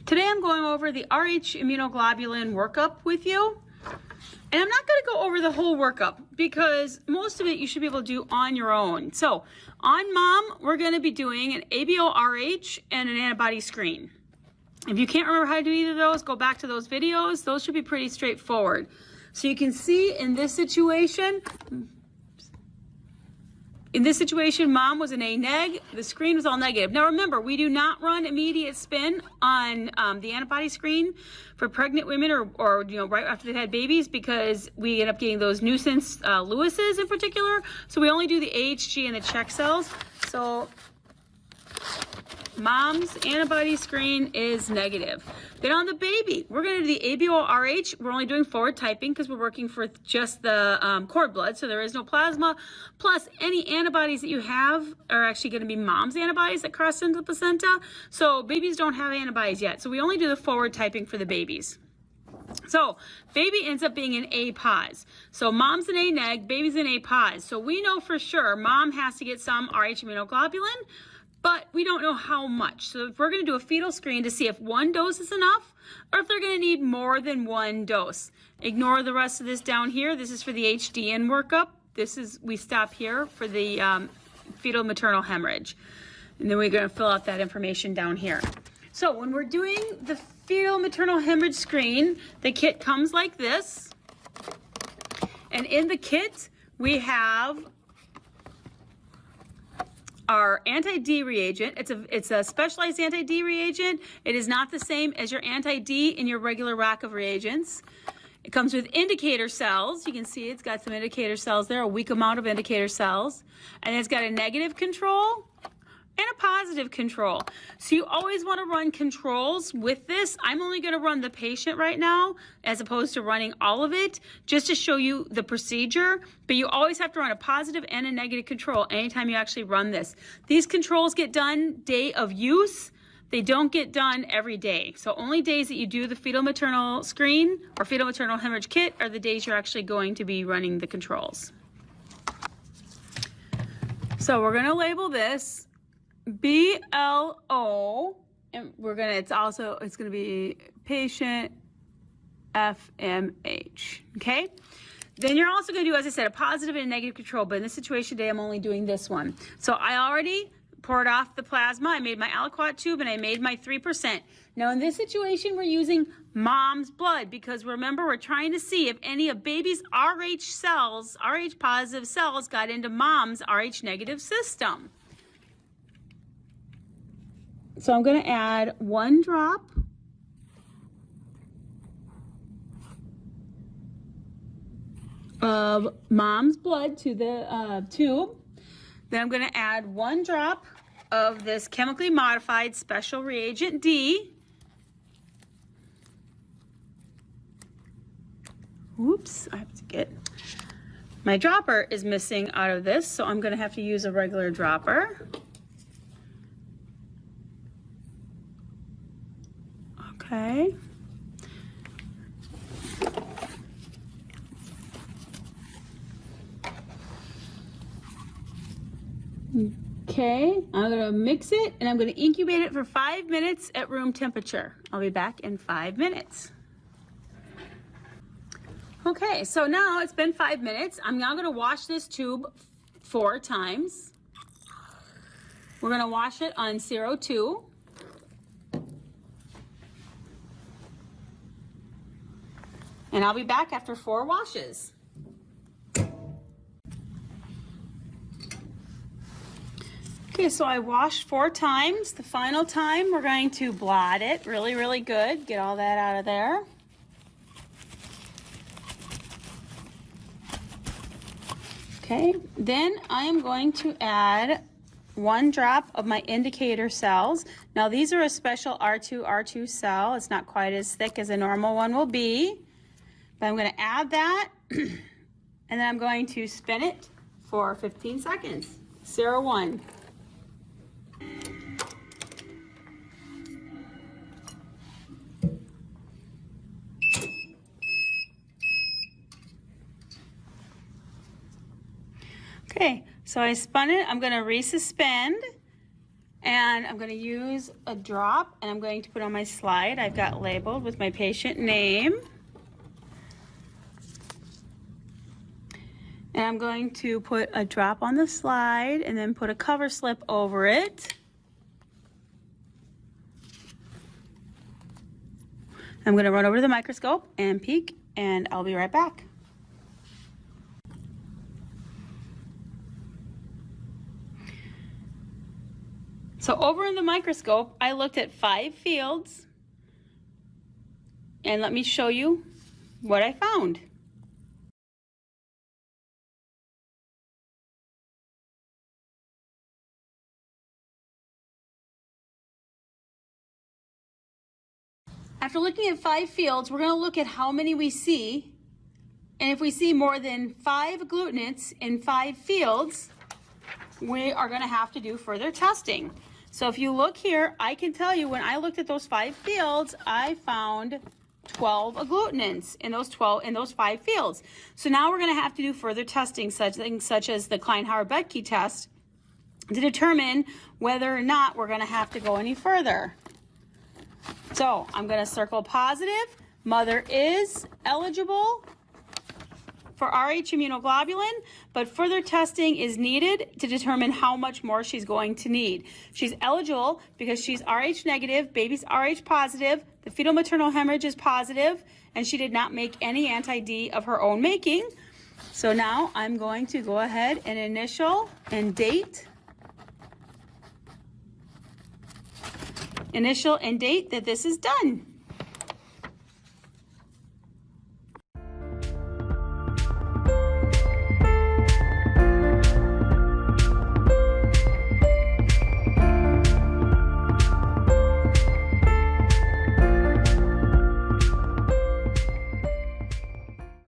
Today I'm going over the RH immunoglobulin workup with you. And I'm not going to go over the whole workup because most of it you should be able to do on your own. So on mom, we're going to be doing an ABO-RH and an antibody screen. If you can't remember how to do either of those, go back to those videos. Those should be pretty straightforward. So you can see in this situation, mom was an A neg, the screen was all negative. Now remember, we do not run immediate spin on the antibody screen for pregnant women or right after they've had babies, because we end up getting those nuisance Lewis's in particular. So we only do the AHG and the check cells. So mom's antibody screen is negative. Then on the baby, we're going to do the ABO-RH. We're only doing forward typing because we're working for just the cord blood, so there is no plasma. Plus, any antibodies that you have are actually going to be mom's antibodies that cross into the placenta. So babies don't have antibodies yet. So we only do the forward typing for the babies. So baby ends up being an A pos. So mom's an A neg, baby's an A pos. So we know for sure mom has to get some RH immunoglobulin, but we don't know how much. So if we're going to do a fetal screen to see if one dose is enough or if they're going to need more than one dose. Ignore the rest of this down here. This is for the HDN workup. We stop here for the fetal maternal hemorrhage. And then we're going to fill out that information down here. So when we're doing the fetal maternal hemorrhage screen, the kit comes like this. And in the kit, we have our anti-D reagent. It's a specialized anti-D reagent. It is not the same as your anti-D in your regular rack of reagents. It comes with indicator cells. You can see it's got some indicator cells there, a weak amount of indicator cells. And it's got a negative control and a positive control. So you always want to run controls with this. I'm only going to run the patient right now as opposed to running all of it just to show you the procedure, but you always have to run a positive and a negative control anytime you actually run this. These controls get done day of use. They don't get done every day. So only days that you do the fetal maternal screen or fetal maternal hemorrhage kit are the days you're actually going to be running the controls. So we're going to label this BLO, and it's going to be patient FMH, okay? Then you're also going to do, as I said, a positive and a negative control, but in this situation today, I'm only doing this one. So I already poured off the plasma, I made my aliquot tube, and I made my 3%. Now in this situation, we're using mom's blood because remember, we're trying to see if any of baby's RH cells, RH positive cells got into mom's RH negative system. So I'm going to add 1 drop of mom's blood to the tube. Then I'm going to add 1 drop of this chemically modified special reagent D. Oops, I have to get, my dropper is missing out of this, so I'm going to have to use a regular dropper. Okay. Okay, I'm going to mix it and I'm going to incubate it for 5 minutes at room temperature. I'll be back in 5 minutes. Okay, so now it's been 5 minutes. I'm now going to wash this tube 4 times. We're going to wash it on 02. And I'll be back after 4 washes. Okay, so I washed 4 times. The final time, we're going to blot it really, really good. Get all that out of there. Okay, then I am going to add 1 drop of my indicator cells. Now these are a special R2 cell. It's not quite as thick as a normal one will be. But I'm going to add that, and then I'm going to spin it for 15 seconds. 01. Okay, so I spun it. I'm going to resuspend, And I'm going to use a drop, and I'm going to put on my slide. I've got labeled with my patient name. And I'm going to put a drop on the slide and then put a cover slip over it. I'm going to run over to the microscope and peek, and I'll be right back. So over in the microscope, I looked at 5 fields, and let me show you what I found. After looking at 5 fields, we're going to look at how many we see, and if we see more than 5 agglutinates in 5 fields, we are going to have to do further testing. So if you look here, I can tell you when I looked at those 5 fields, I found 12 agglutinants in those 5 fields. So now we're going to have to do further testing, such as the Klein-Hauer-Betke test, to determine whether or not we're going to have to go any further. So I'm going to circle positive. Mother is eligible for Rh immunoglobulin, but further testing is needed to determine how much more she's going to need. She's eligible because she's Rh negative, baby's Rh positive, the fetal maternal hemorrhage is positive, and she did not make any anti-D of her own making. So now I'm going to go ahead and initial and date that this is done.